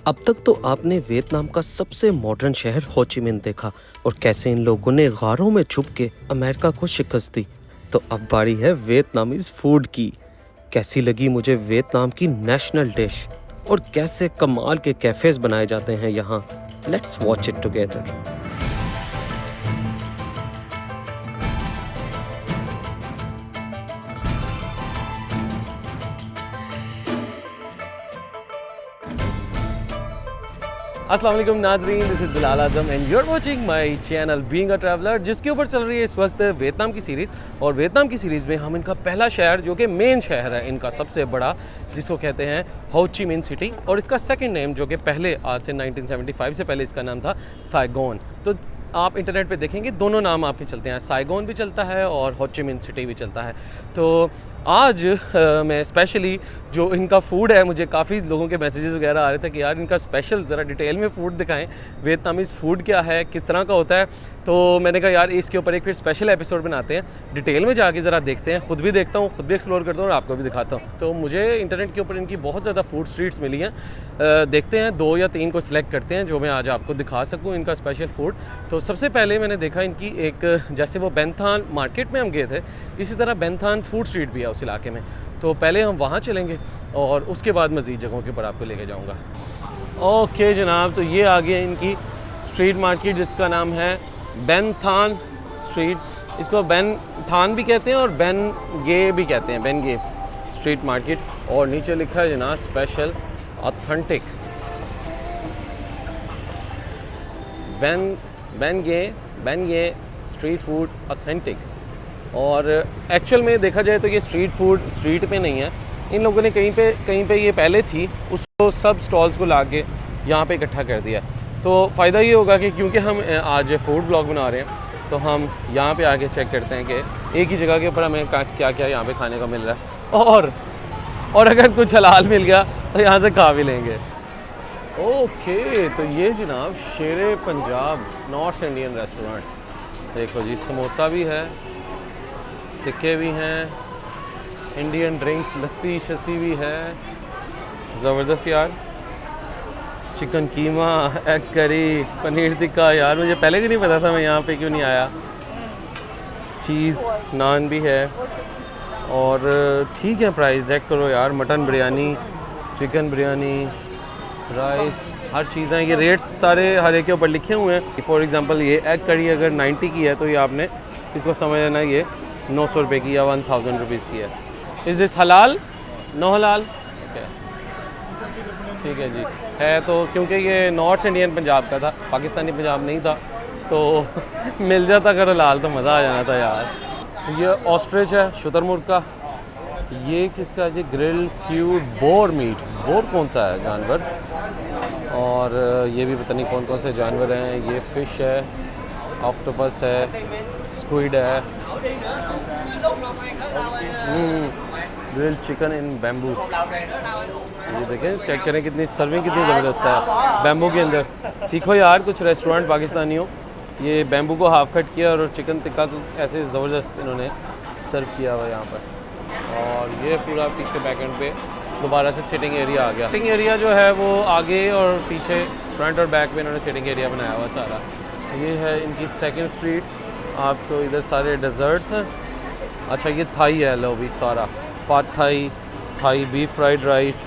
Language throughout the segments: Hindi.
अब तक तो आपने वियतनाम का सबसे मॉडर्न शहर हो ची मिन्ह देखा और कैसे इन लोगों ने गारों में छुप के अमेरिका को शिकस्त दी। तो अब बारी है वियतनामीज फूड की। कैसी लगी मुझे वियतनाम की नेशनल डिश और कैसे कमाल के कैफेज बनाए जाते हैं यहाँ। Let's watch it together. अस्सलाम वालेकुम नाजरीन, this is Bilal Azam and you are watching my channel being a traveller, जिसके ऊपर चल रही है इस वक्त वियतनाम की सीरीज़। और वियतनाम की सीरीज़ में हम इनका पहला शहर जो कि मेन शहर है इनका सबसे बड़ा, जिसको कहते हैं हो ची मिन्ह सिटी, और इसका सेकंड नेम जो कि पहले आज से 1975 से पहले इसका नाम था साइगोन। तो आप इंटरनेट पे देखेंगे दोनों नाम आपके चलते हैं, साइगोन भी चलता है और हो ची मिन्ह सिटी भी चलता है। तो आज मैं स्पेशली जो इनका फ़ूड है, मुझे काफ़ी लोगों के मैसेजेस वगैरह आ रहे थे कि यार इनका स्पेशल ज़रा डिटेल में फ़ूड दिखाएं, वियतनामीज़ फ़ूड क्या है, किस तरह का होता है। तो मैंने कहा यार इसके ऊपर एक फिर स्पेशल एपिसोड बनाते हैं, डिटेल में जाके ज़रा देखते हैं। ख़ुद भी देखता हूँ, ख़ुद भी एक्सप्लोर करता हूँ और आपको भी दिखाता हूँ। तो मुझे इंटरनेट के ऊपर इनकी बहुत ज़्यादा फूड स्ट्रीट्स मिली हैं। देखते हैं 2 या 3 को सिलेक्ट करते हैं जो मैं आज आपको दिखा सकूँ इनका स्पेशल फ़ूड। तो सबसे पहले मैंने देखा इनकी एक, जैसे वो बेन थान मार्केट में हम गए थे, इसी तरह बेन थान फूड स्ट्रीट भी है उस इलाके में। तो पहले हम वहाँ चलेंगे और उसके बाद मज़ीद जगहों के ऊपर आपको लेके जाऊँगा। ओके जनाब, तो ये आ गया इनकी स्ट्रीट मार्केट जिसका नाम है बेन थान स्ट्रीट। इसको बेन थान भी कहते हैं और बेन गे भी कहते हैं, बेन गे स्ट्रीट मार्केट। और नीचे लिखा है जनाब स्पेशल ऑथेंटिक बेन गे स्ट्रीट फूड ऑथेंटिक। और एक्चुअल में देखा जाए तो ये स्ट्रीट फूड स्ट्रीट पे नहीं है, इन लोगों ने कहीं पे ये पहले थी, उसको सब स्टॉल्स को ला के यहाँ पे इकट्ठा कर दिया। तो फ़ायदा ये होगा कि क्योंकि हम आज फूड ब्लॉग बना रहे हैं तो हम यहाँ पे आके चेक करते हैं कि एक ही जगह के ऊपर हमें क्या क्या यहाँ पे खाने को मिल रहा है, और अगर कुछ हलाल मिल गया तो यहाँ से खा भी लेंगे। ओके, तो ये जनाब शेरे पंजाब नॉर्थ इंडियन रेस्टोरेंट। देखो जी, समोसा भी है, टिक्के भी हैं, इंडियन ड्रिंक्स लस्सी शस्सी भी है। ज़बरदस्त यार, चिकन कीमा, एग करी, पनीर टिक्का। यार मुझे पहले भी नहीं पता था, मैं यहाँ पे क्यों नहीं आया। चीज़ नान भी है और ठीक है प्राइस चेक करो यार। Mutton biryani, chicken biryani, rice, हर चीज़ें, ये रेट्स सारे हर एक के ऊपर लिखे हुए हैं। फॉर एग्ज़ाम्पल ये एग करी अगर 90 की है तो ये आपने इसको समझ लेना ये 900 रुपये की या 1000 रुपीज़ की है। इज़ दिस हलाल? नो हलाल? ठीक है जी, है तो, क्योंकि ये नॉर्थ इंडियन पंजाब का था, पाकिस्तानी पंजाब नहीं था, तो मिल जाता अगर हलाल तो मज़ा आ जाना था यार। ये ऑस्ट्रिच है, शुतुरमुर्ग का। ये किसका जी? Grill skewed boar meat. Boar कौन सा है जानवर? और ये भी पता नहीं कौन कौन से जानवर हैं। ये फ़िश है, ऑक्टोपस है, स्क्विड है। Grill chicken in bamboo. ये देखें, चेक करें कितनी सर्विंग कितनी ज़बरदस्त है बैम्बू के अंदर। सीखो यार कुछ रेस्टोरेंट पाकिस्तानियों, ये बैम्बू को हाफ कट किया और चिकन टिक्का को ऐसे ज़बरदस्त इन्होंने सर्व किया हुआ यहाँ पर। और ये पूरा पीछे बैक एंड पे दोबारा से सिटिंग एरिया आ गया। सिटिंग एरिया जो है वो आगे और पीछे, फ्रंट और बैक में इन्होंने सिटिंग एरिया बनाया हुआ सारा। ये है इनकी सेकंड स्ट्रीट। आपको इधर सारे डेजर्ट्स हैं। अच्छा ये थाई है, लो भी सारा pad Thai, Thai beef fried rice,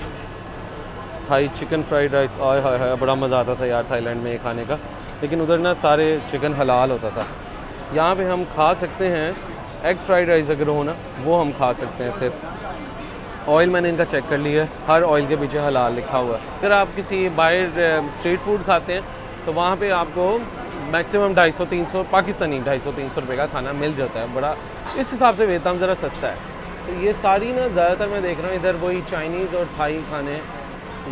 Thai chicken fried rice. आय हाय हाय, बड़ा मज़ा आता था यार थाईलैंड में ये खाने का, लेकिन उधर ना सारे चिकन हलाल होता था। यहाँ पे हम खा सकते हैं एग फ्राइड राइस, अगर हो ना वो हम खा सकते हैं सिर्फ। ऑयल मैंने इनका चेक कर लिया है, हर ऑयल के पीछे हलाल लिखा हुआ है। अगर आप किसी बाहर स्ट्रीट फूड खाते हैं तो वहाँ पे आपको मैक्सिमम 250-300 पाकिस्तानी 250-300 रुपये का खाना मिल जाता है। बड़ा इस हिसाब से वियतनाम ज़रा सस्ता है। तो ये सारी ना ज़्यादातर मैं देख रहा हूँ इधर वही चाइनीज़ और थाई खाने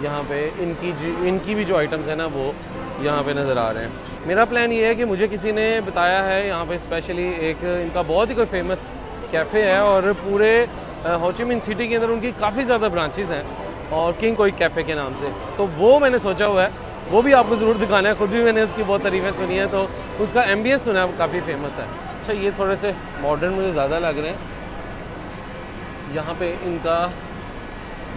यहाँ पे इनकी भी जो आइटम्स हैं ना वो यहाँ पे नज़र आ रहे हैं। मेरा प्लान ये है कि मुझे किसी ने बताया है यहाँ पे स्पेशली एक इनका बहुत ही कोई फेमस कैफ़े है, और पूरे हो ची मिन्ह सिटी के अंदर उनकी काफ़ी ज़्यादा ब्रांचेज़ हैं, और किंग कोई कैफ़े के नाम से। तो वो मैंने सोचा हुआ है, वो भी आपको ज़रूर दिखाना है। खुद भी मैंने उसकी बहुत तारीफ़ें सुनी है, तो उसका एम्बियंस सुना है, काफ़ी फेमस है। अच्छा ये थोड़े से मॉडर्न मुझे ज़्यादा लग रहे हैं। यहाँ पे इनका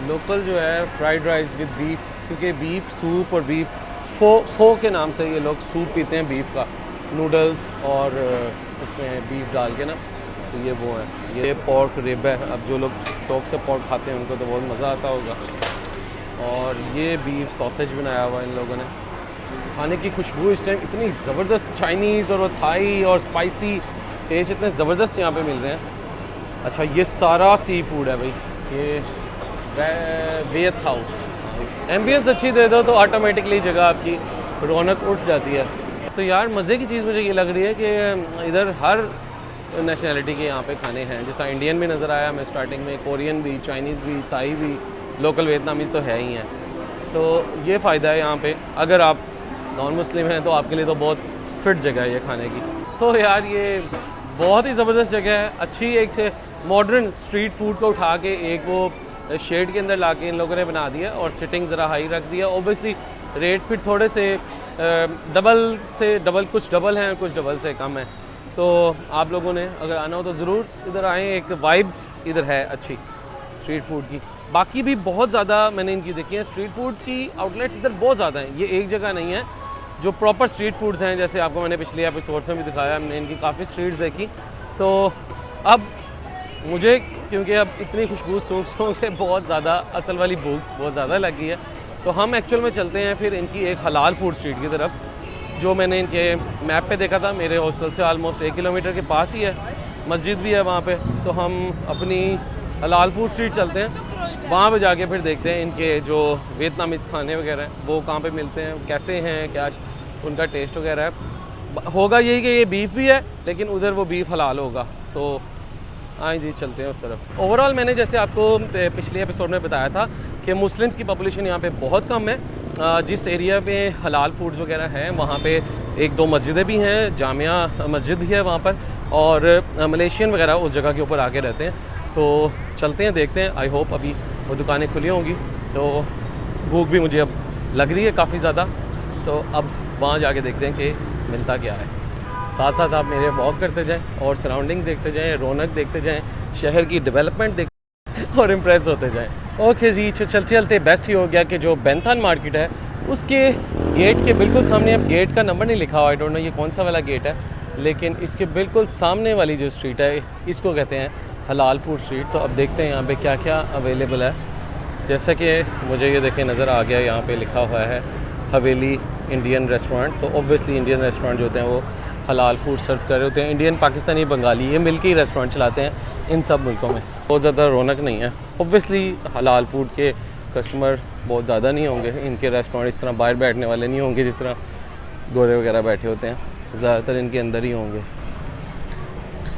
लोकल जो है फ्राइड राइस विद बीफ क्योंकि बीफ सूप और बीफ फो के नाम से ये लोग सूप पीते हैं बीफ का, नूडल्स और उसमें बीफ डाल के ना, तो ये वो है। ये पोर्क रिब है। अब जो लोग शौक से पोर्क खाते हैं उनको तो बहुत मज़ा आता होगा। और ये बीफ सॉसेज बनाया हुआ इन लोगों ने। खाने की खुशबू इस टाइम इतनी ज़बरदस्त, चाइनीज़ और थाई और स्पाइसी टेस्ट इतने ज़बरदस्त यहाँ पे मिल रहे हैं। अच्छा, ये सारा सी फूड है भाई, ये वेथ हाउस। एम्बियंस अच्छी दे दो तो ऑटोमेटिकली जगह आपकी रौनक उठ जाती है। तो यार मज़े की चीज़ मुझे ये लग रही है कि इधर हर नेशनलिटी के यहाँ पे खाने हैं। जैसा इंडियन भी नज़र आया मैं स्टार्टिंग में, कोरियन भी, चाइनीज़ भी, थाई भी, लोकल वियतनामीज़ तो है ही हैं। तो ये फ़ायदा है यहाँ पे। अगर आप नॉन मुस्लिम हैं तो आपके लिए तो बहुत फिट जगह है ये खाने की। तो यार ये बहुत ही ज़बरदस्त जगह है, अच्छी एक से मॉडर्न स्ट्रीट फूड को उठा के एक वो शेड के अंदर ला के इन लोगों ने बना दिया और सिटिंग ज़रा हाई रख दिया। ओबियसली रेट फिर थोड़े से डबल कुछ डबल हैं, कुछ डबल से कम है। तो आप लोगों ने अगर आना हो तो ज़रूर इधर आएँ। एक वाइब इधर है अच्छी स्ट्रीट फूड की। बाकी भी बहुत ज़्यादा मैंने इनकी देखी है, स्ट्रीट फूड की आउटलेट्स इधर बहुत ज़्यादा हैं। ये एक जगह नहीं है जो प्रॉपर स्ट्रीट फूड्स हैं। जैसे आपको मैंने पिछले एपिसोड में भी दिखाया, हमने इनकी काफ़ी स्ट्रीट्स देखी। तो अब मुझे क्योंकि अब इतनी खुशबू सूख के बहुत ज़्यादा असल वाली भूख बहुत ज़्यादा लग गई है, तो हम एक्चुअल में चलते हैं फिर इनकी एक हलाल फूड स्ट्रीट की तरफ, जो मैंने इनके मैप पे देखा था। मेरे हॉस्टल से ऑलमोस्ट 1 किलोमीटर के पास ही है, मस्जिद भी है वहाँ पे। तो हम अपनी हलाल फूड स्ट्रीट चलते हैं, वहाँ पे जाके फिर देखते हैं इनके जो वियतनामीज़ खाने वगैरह हैं वो कहाँ पे मिलते हैं, कैसे हैं, क्या उनका टेस्ट वगैरह है। होगा यही कि ये बीफ भी है लेकिन उधर वो बीफ हलाल होगा। तो आए जी चलते हैं उस तरफ। ओवरऑल मैंने जैसे आपको पिछले एपिसोड में बताया था कि मुस्लिम्स की पॉपुलेशन यहाँ पे बहुत कम है। जिस एरिया में हलाल फूड्स वगैरह हैं वहाँ पे 1-2 मस्जिदें भी हैं, जामिया मस्जिद भी है वहाँ पर, और मलेशियन वगैरह उस जगह के ऊपर आके रहते हैं। तो चलते हैं, देखते हैं। आई होप अभी वो दुकानें खुली होंगी। तो भूख भी मुझे अब लग रही है काफ़ी ज़्यादा, तो अब वहाँ जाके देखते हैं कि मिलता क्या है। साथ साथ आप मेरे वॉक करते जाएं और सराउंडिंग देखते जाएं, रौनक देखते जाएं, शहर की डेवलपमेंट देखते और इम्प्रेस होते जाएं। ओके जी, चलते चलते बेस्ट ही हो गया कि जो बैंथान मार्केट है उसके गेट के बिल्कुल सामने, अब गेट का नंबर नहीं लिखा हुआ, आई डोंट नो ये कौन सा वाला गेट है, लेकिन इसके बिल्कुल सामने वाली जो स्ट्रीट है इसको कहते हैं हलाल फूड स्ट्रीट। तो अब देखते हैं यहाँ पे क्या क्या अवेलेबल है। जैसा कि मुझे ये देखें नज़र आ गया, यहाँ पे लिखा हुआ है हवेली इंडियन रेस्टोरेंट। तो ऑब्वियसली इंडियन रेस्टोरेंट जो होते हैं वो हलाल फूड सर्व कर रहे होते हैं। इंडियन, पाकिस्तानी, बंगाली ये मिल के ही रेस्टोरेंट चलाते हैं इन सब मुल्कों में। बहुत ज़्यादा रौनक नहीं है। ऑब्वियसली हलाल फूड के कस्टमर बहुत ज़्यादा नहीं होंगे, इनके रेस्टोरेंट इस तरह बाहर बैठने वाले नहीं होंगे जिस तरह गोरे वगैरह बैठे होते हैं, ज़्यादातर इनके अंदर ही होंगे।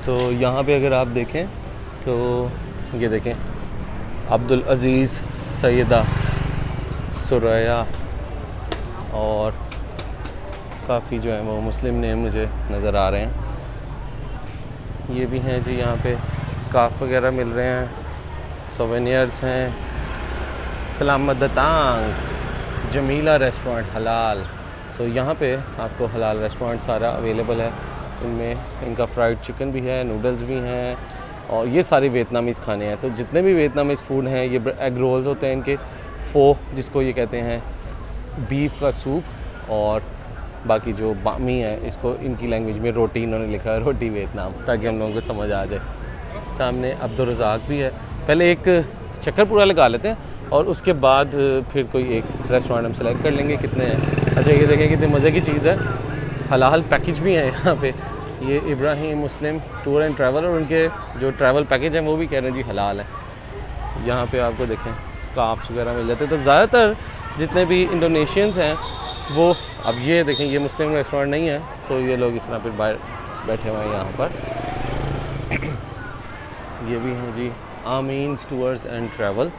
तो यहाँ पे अगर आप देखें तो ये देखें अब्दुल अज़ीज़, सैयदा, सुरैया और काफ़ी जो है वो मुस्लिम नेम मुझे नज़र आ रहे हैं। ये भी हैं जी, यहाँ पे स्कार्फ वगैरह मिल रहे हैं, सोवेनियर्स हैं। सलामत दतांग, जमीला रेस्टोरेंट हलाल। सो यहाँ पे आपको हलाल रेस्टोरेंट सारा अवेलेबल है। इनमें इनका फ्राइड चिकन भी है, नूडल्स भी हैं, और ये सारे वियतनामीज़ खाने हैं। तो जितने भी वियतनामीज़ फूड हैं, ये एग रोल्स होते हैं इनके, फो जिसको ये कहते हैं, बीफ का सूप, और बाकी जो बामी है इसको इनकी लैंग्वेज में रोटी इन्होंने लिखा है, रोटी वियतनाम, ताकि हम लोगों को समझ आ जाए। सामने अब्दुल रज़ाक भी है। पहले एक चक्कर पूरा लगा लेते हैं और उसके बाद फिर कोई एक रेस्टोरेंट हम सेलेक्ट कर लेंगे कितने हैं। अच्छा ये देखें कितनी मज़े की चीज़ है, हलाल पैकेज भी है यहाँ पे। ये इब्राहिम मुस्लिम टूर एंड ट्रैवल, और उनके जो ट्रैवल पैकेज हैं वो भी कह रहे हैं जी हलाल है। यहाँ पे आपको देखें स्कार्फ्स वगैरह मिल जाते हैं। तो ज़्यादातर जितने भी इंडोनेशियंस हैं वो, अब ये देखें ये मुस्लिम रेस्टोरेंट नहीं है, तो ये लोग इस तरह फिर बाहर बैठे हुए हैं यहाँ पर। ये भी हैं जी आमीन टूर्स एंड ट्रैवल,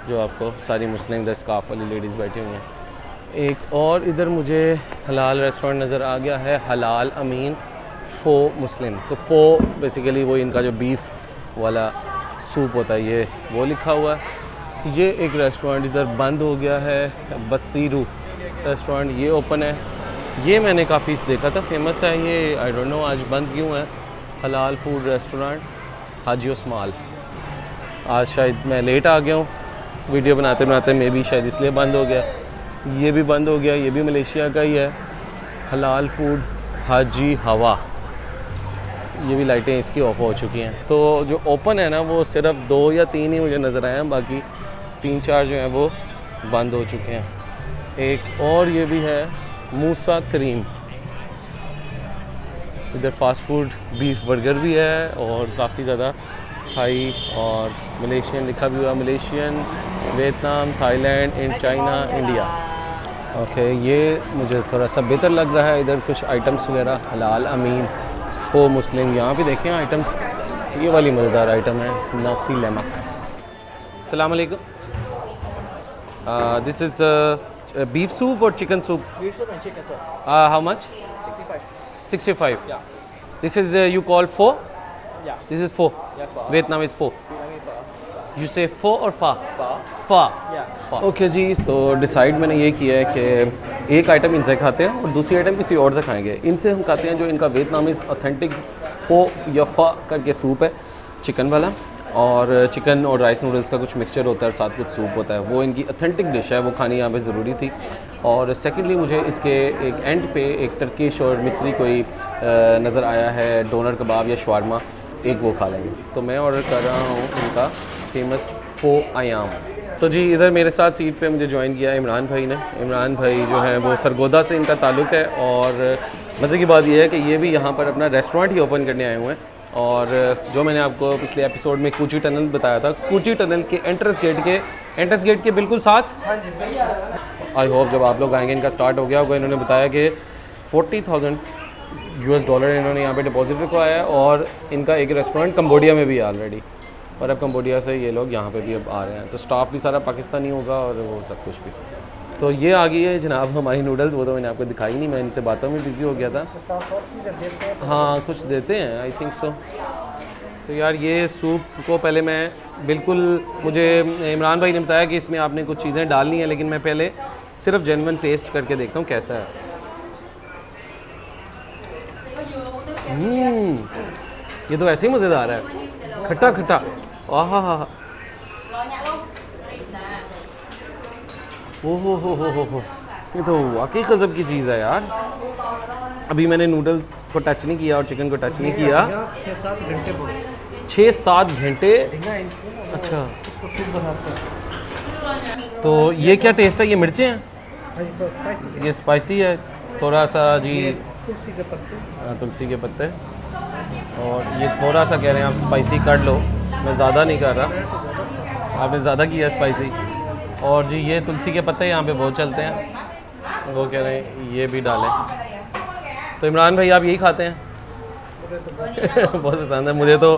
जो आपको सारी मुस्लिम इधर स्कार्फ वाली लेडीज़ बैठी हुई हैं। एक और इधर मुझे हलाल रेस्टोरेंट नज़र आ गया है, हलाल अमीन फ़ो मुस्लिम। तो फ़ो बेसिकली वो इनका जो बीफ वाला सूप होता है, ये वो लिखा हुआ है। ये एक रेस्टोरेंट इधर बंद हो गया है, बसीरू रेस्टोरेंट, ये ओपन है। ये मैंने काफ़ी देखा था, फेमस है ये, आई डोंट नो आज बंद क्यों है। हलाल फूड रेस्टोरेंट हाजी उस्माल, आज शायद मैं लेट आ गया हूँ वीडियो बनाते बनाते मे भी शायद इसलिए बंद हो गया। ये भी बंद हो गया, ये भी मलेशिया का ही है। हलाल फूड हाजी हवा, ये भी लाइटें इसकी ऑफ हो चुकी हैं। तो जो ओपन है ना वो सिर्फ 2 या 3 ही मुझे नज़र आए हैं, बाकी 3-4 जो हैं वो बंद हो चुके हैं। एक और ये भी है मूसा करीम, इधर फास्ट फूड बीफ बर्गर भी है और काफ़ी ज़्यादा थाई और मलेशियन लिखा भी हुआ, Malaysian, Vietnam, Thailand, in China, India. Okay, ये मुझे थोड़ा सा बेहतर लग रहा है। इधर कुछ आइटम्स वगैरह हलाल, अमीन, फो मुस्लिम, यहाँ पे देखें आइटम्स। ये वाली मज़ेदार आइटम है नासी लेमक। अस्सलाम वालेकुम, this is beef soup or chicken soup? Beef soup and chicken soup. How much? 65. 65. Yeah. This is you call pho? Yeah. This is pho. Yeah, pho. Vietnamese pho. Vietnamese pho. You say pho or pho? Pho. Pho. Yeah. Okay जी, तो डिसाइड मैंने ये किया है कि एक आइटम इनसे खाते हैं और दूसरी आइटम किसी और से खाएंगे। इनसे हम खाते हैं जो इनका वियतनामीज़ ऑथेंटिक फ़ो या फ़ा करके सूप है, चिकन वाला, और चिकन और राइस नूडल्स का कुछ मिक्सचर होता है और साथ कुछ सूप होता है। वो इनकी ऑथेंटिक डिश है, वो खानी यहाँ पे ज़रूरी थी। और सेकेंडली मुझे इसके एक एंड पे एक टर्किश और मिस्री कोई नज़र आया है, डोनर कबाब या शवारमा, एक वो खा लेंगे। तो मैं ऑर्डर कर रहा हूँ इनका फेमस फ़ो आयाम। तो जी, इधर मेरे साथ सीट पे मुझे ज्वाइन किया इमरान भाई ने। इमरान भाई जो है वो सरगोदा से इनका ताल्लुक़ है और मज़े की बात यह है कि ये भी यहाँ पर अपना रेस्टोरेंट ही ओपन करने आए हुए हैं। और जो मैंने आपको पिछले एपिसोड में कूची टनल बताया था, कूची टनल के एंट्रेंस गेट के बिल्कुल साथ। आई होप जब आप लोग आएंगे इनका स्टार्ट हो गया होगा। इन्होंने बताया कि $40,000 इन्होंने यहाँ पे डिपॉजिट रखवाया है और इनका एक रेस्टोरेंट कंबोडिया में भी है ऑलरेडी, और अब कंबोडिया से ये लोग यहाँ पे भी अब आ रहे हैं। तो स्टाफ भी सारा पाकिस्तानी होगा और वो सब कुछ भी। तो ये आ गई है जनाब हमारी नूडल्स, वो तो मैंने आपको दिखाई नहीं, मैं इनसे बातों में बिज़ी हो गया था। हाँ, कुछ देते हैं, आई थिंक सो। तो यार ये सूप को पहले मैं बिल्कुल, मुझे इमरान भाई ने बताया कि इसमें आपने कुछ चीज़ें डालनी है, लेकिन मैं पहले सिर्फ जेन्युइन टेस्ट करके देखता हूँ कैसा है। ये तो ऐसे ही मज़ेदार है, खट्टा खट्टा। आहा हा हा, ओहो हो, ये तो वाकई गज़ब की चीज़ है यार। अभी मैंने नूडल्स को टच नहीं किया और चिकन को टच नहीं किया। 6-7 घंटे 6-7 घंटे। अच्छा, तो ये क्या टेस्ट है? ये मिर्चें हैं, ये स्पाइसी है थोड़ा सा जी। तुलसी के पत्ते, हाँ, तुलसी के पत्ते, और ये थोड़ा सा कह रहे हैं आप स्पाइसी कर लो, मैं ज़्यादा नहीं कर रहा, आपने ज़्यादा किया स्पाइसी। और जी ये तुलसी के पत्ते यहाँ पे बहुत चलते हैं, वो कह रहे हैं ये भी डालें। तो इमरान भाई आप यही खाते हैं? बहुत पसंद है मुझे तो।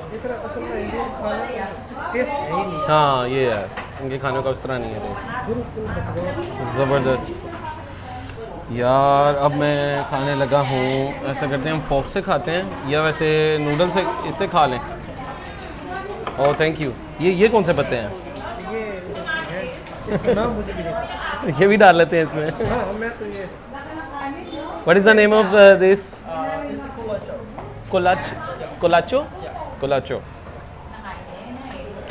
हाँ, ये है, इनके खानों का उस तरह नहीं है, ज़बरदस्त यार। अब मैं खाने लगा हूँ, ऐसा करते हैं हम फोक से खाते हैं या वैसे नूडल से इससे खा लें? Oh thank you. ये कौन से पत्ते हैं? ये भी डाल लेते हैं इसमें। What is the name of this? कोलाचो।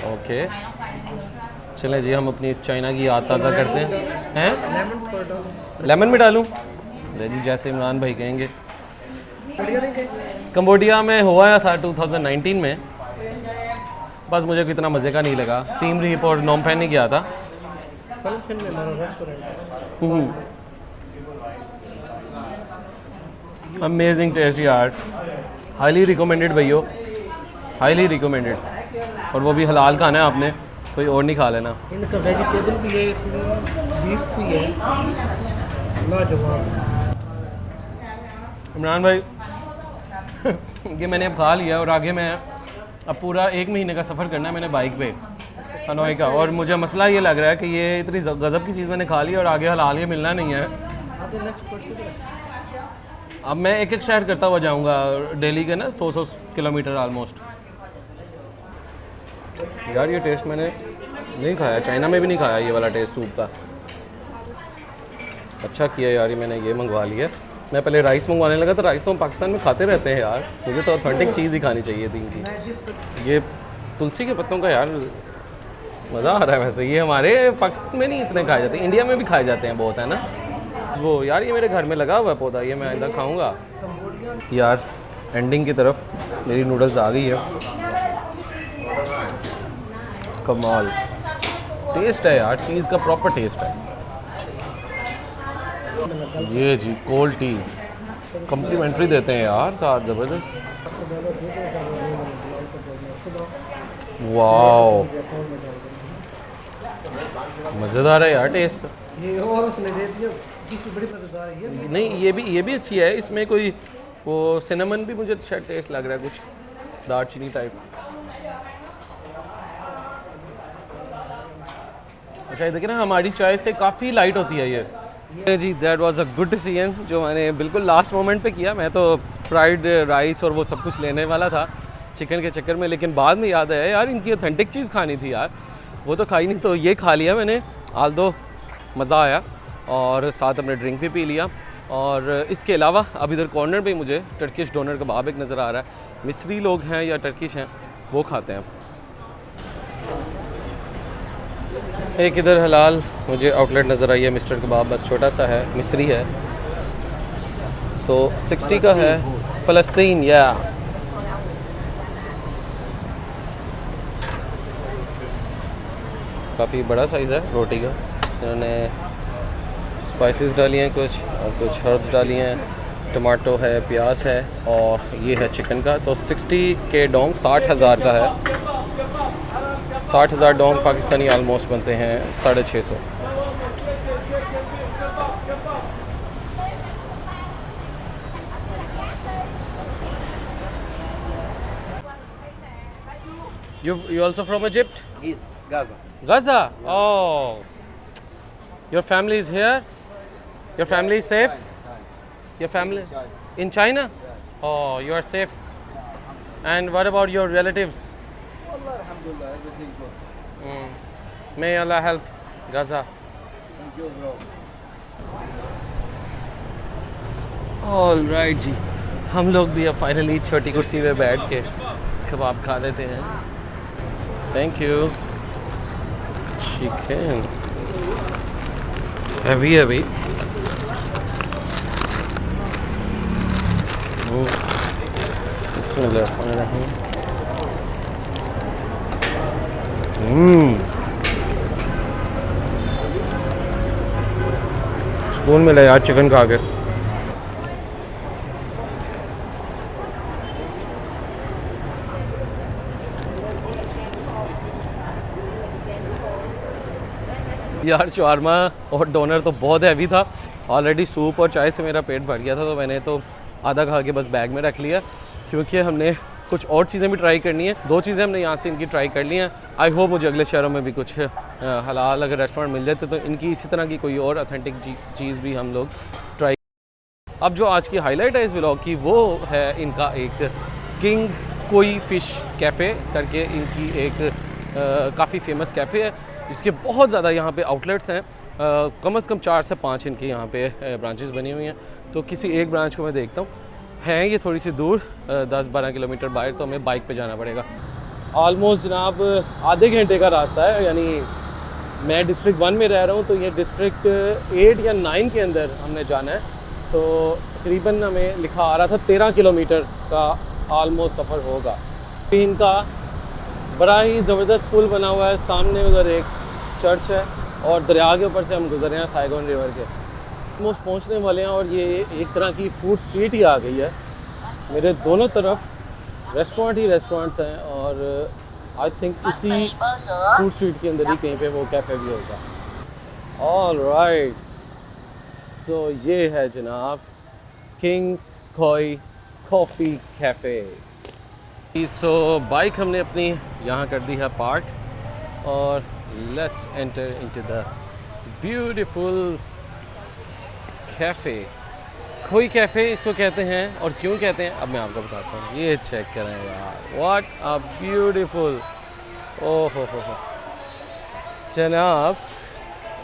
ओके, चलें जी, हम अपनी चाइना की याद ताज़ा करते हैं। लेमन भी डालूं? जी, जैसे इमरान भाई कहेंगे। कंबोडिया में हुआ था 2019 में, बस मुझे कितना मज़े का नहीं लगा। सीम रीप और नोम पैन नहीं गया था। अमेजिंग टेस्ट यार, हाईली रिकमेंडेड भैया, हाईली रिकमेंडेड। और वो भी हलाल खाना है आपने, कोई और नहीं खा लेना। इनका वेजिटेबल भी है, इसमें बीफ भी है, लाजवाब। इमरान भाई ये मैंने अब खा लिया और आगे मैं अब पूरा 1 महीने का सफ़र करना है मैंने बाइक पे हनोई का, और मुझे मसला ये लग रहा है कि ये इतनी गज़ब की चीज़ मैंने खा ली और आगे हलाल ये मिलना नहीं है। अब मैं एक एक शहर करता हुआ जाऊंगा, दिल्ली के ना 100 किलोमीटर ऑलमोस्ट। यार ये टेस्ट मैंने नहीं खाया, चाइना में भी नहीं खाया ये वाला टेस्ट सूप का। अच्छा किया यार, ये मैंने ये मंगवा लिया। मैं पहले राइस मंगवाने लगा, तो राइस तो हम पाकिस्तान में खाते रहते हैं यार, मुझे तो ऑथेंटिक चीज़ ही खानी चाहिए थी इनकी। ये तुलसी के पत्तों का यार मज़ा आ रहा है वैसे। ये हमारे पाकिस्तान में नहीं इतने खाए जाते, इंडिया में भी खाए जाते हैं बहुत, है ना। वो यार ये मेरे घर में लगा हुआ है पौधा, ये मैं आइंदा खाऊंगा। यार एंडिंग की तरफ मेरी नूडल्स आ गई है। कमाल टेस्ट है यार, चीज़ का प्रॉपर टेस्ट है। ये जी कोल्ड टी कम्प्लीमेंट्री देते हैं यार साथ, ज़बरदस्त। वाओ मज़ेदार है यार टेस्ट। ये और उसने दे दिया, इसकी बड़ी मजेदार है ये। नहीं ये भी अच्छी है, इसमें कोई वो सिनेमन भी मुझे शायद टेस्ट लग रहा है, कुछ दालचीनी टाइप। अच्छा ये देखिए ना, हमारी चाय से काफ़ी लाइट होती है ये जी। That was a good decision जो मैंने बिल्कुल लास्ट मोमेंट पे किया। मैं तो फ्राइड राइस और वो सब कुछ लेने वाला था चिकन के चक्कर में, लेकिन बाद में याद आया यार इनकी ऑथेंटिक चीज़ खानी थी यार, वो तो खाई नहीं, तो ये खा लिया मैंने। आल्दो मज़ा आया और साथ अपने ड्रिंक भी पी लिया। और इसके अलावा अब इधर कॉर्नर पे मुझे टर्किश डोनर कबाब एक नज़र आ रहा है। मिस्री लोग हैं या टर्किश हैं वो खाते हैं। एक इधर हलाल मुझे आउटलेट नज़र आई है, मिस्टर कबाब, बस छोटा सा है, मिस्री है। सो 60 का है, फ़लस्तीन या काफ़ी बड़ा साइज़ है रोटी का। इन्होंने स्पाइसेस डाली हैं कुछ और कुछ हर्ब्स डाली हैं, टमाटो है, प्याज है और ये है चिकन का। तो 60 के डोंग 60,000 का है। 60,000 डोंग पाकिस्तानी आलमोस्ट बनते हैं 650। You also from Egypt? Yes, Gaza. Gaza? Oh. Your family is here? Your family is safe? Your family in China? Oh, you are safe. And what about your relatives? Allah, alhamdulillah, everything good. May Allah help Gaza. Thank you, bro. All right जी, हम लोग भी अब फाइनली छोटी कुर्सी में बैठ के कबाब खा लेते हैं। Thank you. चिकन हैवी है भाई। सुकून मिला यार चिकन खा के। यार शवारमा और डोनर तो बहुत हैवी था। ऑलरेडी सूप और चाय से मेरा पेट भर गया था, तो मैंने तो आधा खा के बस बैग में रख लिया, क्योंकि हमने कुछ और चीज़ें भी ट्राई करनी है। 2 चीज़ें हमने यहाँ से इनकी ट्राई कर ली हैं। आई होप मुझे अगले शहरों में भी कुछ हलाल अगर रेस्टोरेंट मिल जाते तो इनकी इसी तरह की कोई और ऑथेंटिक चीज़ भी हम लोग ट्राई। अब जो आज की हाईलाइट है इस व्लॉग की, वो है इनका एक किंग कोई फ़िश कैफ़े करके इनकी एक काफ़ी फेमस कैफ़े है, जिसके बहुत ज़्यादा यहाँ पे आउटलेट्स हैं। कम से कम 4 से 5 इनके यहाँ पे ब्रांचेस बनी हुई हैं। तो किसी एक ब्रांच को मैं देखता हूँ, हैं ये थोड़ी सी दूर 10-12 किलोमीटर बाहर, तो हमें बाइक पे जाना पड़ेगा। ऑलमोस्ट जनाब आधे घंटे का रास्ता है, यानी मैं डिस्ट्रिक्ट 1 में रह रहा हूँ, तो ये डिस्ट्रिक्ट 8 या 9 के अंदर हमने जाना है। तो तकरीबन हमें लिखा आ रहा था 13 किलोमीटर का ऑलमोस्ट सफ़र होगा। इनका बड़ा ही ज़बरदस्त पुल बना हुआ है, सामने उधर एक चर्च है और दरिया के ऊपर से हम गुजर रहे हैं साइगोन रिवर के। ऑलमोस्ट पहुंचने वाले हैं और ये एक तरह की फूड स्ट्रीट ही आ गई है। मेरे दोनों तरफ रेस्टोरेंट ही रेस्टोरेंट्स हैं और आई थिंक इसी फूड स्ट्रीट के अंदर ही कहीं पे वो कैफ़े भी होगा। ऑल राइट, सो ये है जनाब किंग कोई कॉफ़ी कैफ़े। सो बाइक हमने अपनी यहाँ कर दी है पार्क और let's enter into the beautiful cafe. कोई कैफ़े इसको कहते हैं, और क्यों कहते हैं अब मैं आपको बताता हूँ। ये चेक करें यार, व्हाट अ ब्यूटीफुल, ओह हो जनाब।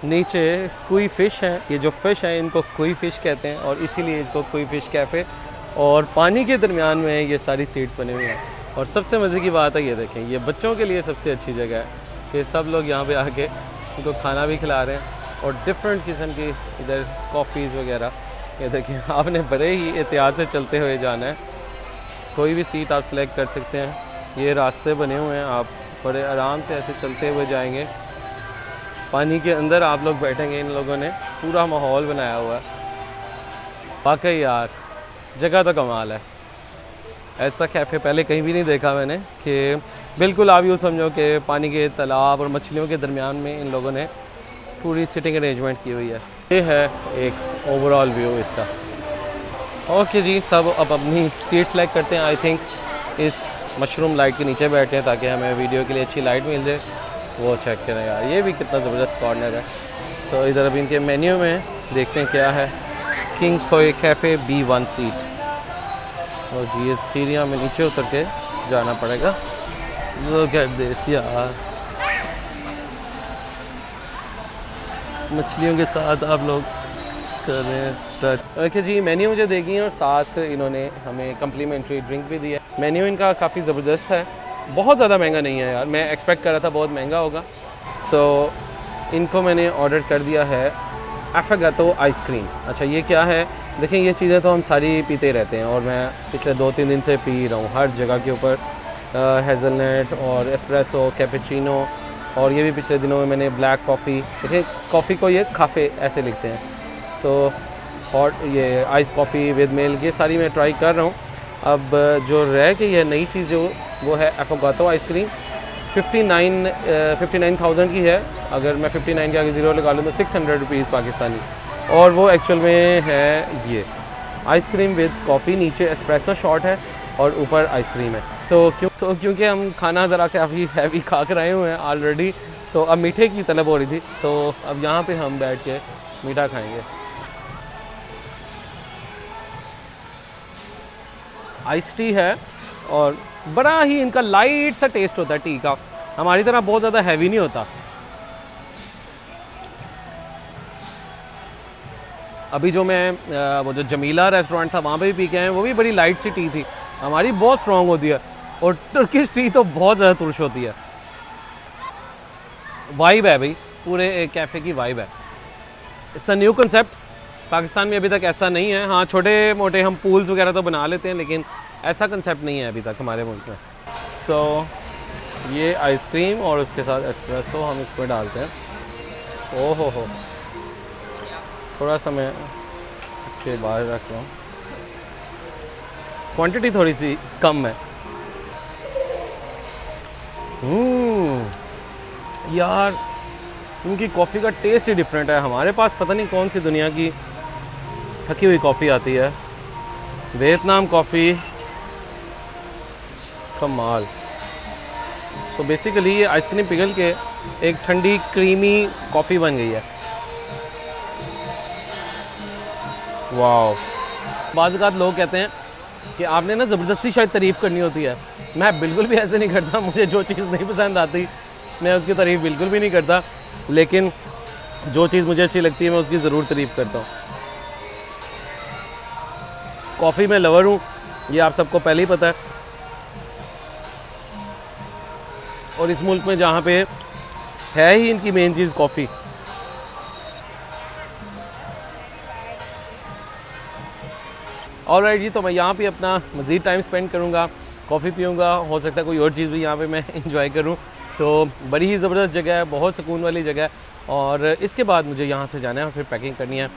नीचे कोई फ़िश है, ये जो फ़िश है इनको कोई फ़िश कहते हैं और इसीलिए इसको कोई फ़िश कैफ़े। और पानी के दरमियान में ये सारी सीट्स बनी हुई हैं। और सबसे मज़े की बात है, ये देखें, ये बच्चों के लिए सबसे अच्छी जगह है। कि सब लोग यहाँ पे आके उनको खाना भी खिला रहे हैं और डिफरेंट किस्म की इधर कॉफ़ीज़ वगैरह। ये देखिए, आपने बड़े ही एहतियात से चलते हुए जाना है, कोई भी सीट आप सेलेक्ट कर सकते हैं। ये रास्ते बने हुए हैं, आप बड़े आराम से ऐसे चलते हुए जाएंगे। पानी के अंदर आप लोग बैठेंगे, इन लोगों ने पूरा माहौल बनाया हुआ है। वाकई यार जगह तो कमाल है। ऐसा कैफ़े पहले कहीं भी नहीं देखा मैंने कि बिल्कुल आप यूँ समझो कि पानी के तालाब और मछलियों के दरमियान में इन लोगों ने पूरी सिटिंग अरेंजमेंट की हुई है। ये है एक ओवरऑल व्यू इसका। ओके जी, सब अब अपनी सीट सेलेक्ट करते हैं। आई थिंक इस मशरूम लाइट के नीचे बैठते हैं ताकि हमें वीडियो के लिए अच्छी लाइट मिल जाए। वो चेक करें यार, ये भी कितना ज़बरदस्त कॉर्नर है। तो इधर अभी इनके मेन्यू में देखते हैं क्या है। किंग कोई कैफ़े B1 सीट। और जी, इस सीढ़ियाँ में नीचे उतर के जाना पड़ेगा। लोग देश यार, मछलियों के साथ आप लोग कर रहे हैं टच। ओके जी, मेन्यू मुझे देगी और साथ इन्होंने हमें कम्प्लीमेंट्री ड्रिंक भी दिया। मेन्यू इनका काफ़ी ज़बरदस्त है, बहुत ज़्यादा महंगा नहीं है यार। मैं एक्सपेक्ट कर रहा था बहुत महंगा होगा। सो इनको मैंने ऑर्डर कर दिया है एफोगातो आइसक्रीम। अच्छा, ये क्या है? देखें, ये चीज़ें तो हम सारी पीते रहते हैं और मैं पिछले 2-3 दिन से पी रहा हूँ हर जगह के ऊपर। हेज़लनट और एस्प्रेसो, कैपेचिनो, और ये भी पिछले दिनों में मैंने ब्लैक कॉफ़ी। देखिए, कॉफ़ी को ये काफ़े ऐसे लिखते हैं। तो हॉट ये आइस कॉफ़ी विद मिल्क, ये सारी मैं ट्राई कर रहा हूँ। अब जो रह गई है नई चीज़ जो, वो है एफोगातो आइसक्रीम। 59,000 की है। अगर मैं 59 के आगे ज़ीरो लगा लूँ तो 600 रुपीज़ पाकिस्तानी। और वो एक्चुअल में है ये आइसक्रीम विद कॉफ़ी, नीचे एस्प्रेसो शॉट है और ऊपर आइसक्रीम है। तो क्योंकि हम खाना ज़रा काफ़ी हैवी खा कर आए हुए हैं ऑलरेडी, तो अब मीठे की तलब हो रही थी। तो अब यहाँ पे हम बैठ के मीठा खाएंगे। आइस टी है और बड़ा ही इनका लाइट सा टेस्ट होता है टी का, हमारी तरह बहुत ज़्यादा हैवी नहीं होता। अभी जो मैं वो जो जमीला रेस्टोरेंट था वहाँ पे भी पी के आए, वो भी बड़ी लाइट सी टी थी। हमारी बहुत स्ट्रॉन्ग होती है और टर्किश टी तो बहुत ज़्यादा तुर्श होती है। वाइब है भाई, पूरे कैफ़े की वाइब है। It's a new concept, Pakistan में अभी तक ऐसा नहीं है। हाँ, छोटे मोटे हम पूल्स वगैरह तो बना लेते हैं, लेकिन ऐसा कंसेप्ट नहीं है अभी तक हमारे मुल्क में। सो ये आइसक्रीम और उसके साथ एस्प्रेसो हम इसमें डालते हैं। ओहो हो, थोड़ा सा मैं इसके बाहर रख रहा हूँ, क्वांटिटी थोड़ी सी कम है। यार, उनकी कॉफ़ी का टेस्ट ही डिफरेंट है। हमारे पास पता नहीं कौन सी दुनिया की थकी हुई कॉफ़ी आती है। वियतनाम कॉफ़ी कमाल। सो बेसिकली ये आइसक्रीम पिघल के एक ठंडी क्रीमी कॉफ़ी बन गई है। वाओ। बाज़-औक़ात लोग कहते हैं कि आपने ना ज़बरदस्ती शायद तारीफ़ करनी होती है। मैं बिल्कुल भी ऐसे नहीं करता। मुझे जो चीज़ नहीं पसंद आती मैं उसकी तारीफ़ बिल्कुल भी नहीं करता, लेकिन जो चीज़ मुझे अच्छी लगती है मैं उसकी ज़रूर तारीफ़ करता हूँ। कॉफ़ी में लवर हूँ, ये आप सबको पहले ही पता है। और इस मुल्क में जहाँ पे है ही इनकी मेन चीज़ कॉफ़ी। ऑलराइट जी, तो मैं यहाँ पे अपना मज़ीद टाइम स्पेंड करूँगा, कॉफ़ी पीऊँगा, हो सकता है कोई और चीज़ भी यहाँ पे मैं इंजॉय करूँ। तो बड़ी ही ज़बरदस्त जगह है, बहुत सुकून वाली जगह है। और इसके बाद मुझे यहाँ से जाना है और फिर पैकिंग करनी है।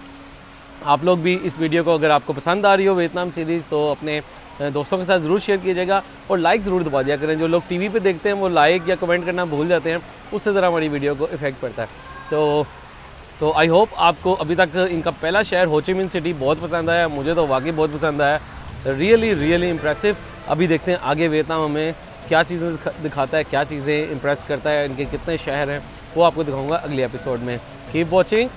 आप लोग भी इस वीडियो को, अगर आपको पसंद आ रही हो वियतनाम सीरीज़, तो अपने दोस्तों के साथ ज़रूर शेयर कीजिएगा और लाइक ज़रूर दबा दिया करें। जो लोग टीवी पे देखते हैं वो लाइक या कमेंट करना भूल जाते हैं, उससे ज़रा हमारी वीडियो को इफ़ेक्ट पड़ता है। तो आई होप आपको अभी तक इनका पहला शहर हो ची मिन सिटी बहुत पसंद आया। मुझे तो वाकई बहुत पसंद आया, रियली इम्प्रेसिव। अभी देखते हैं आगे वियतनाम हमें क्या चीज़ें दिखाता है, क्या चीज़ें इम्प्रेस करता है, इनके कितने शहर हैं, वो आपको दिखाऊंगा अगले एपिसोड में। Keep watching.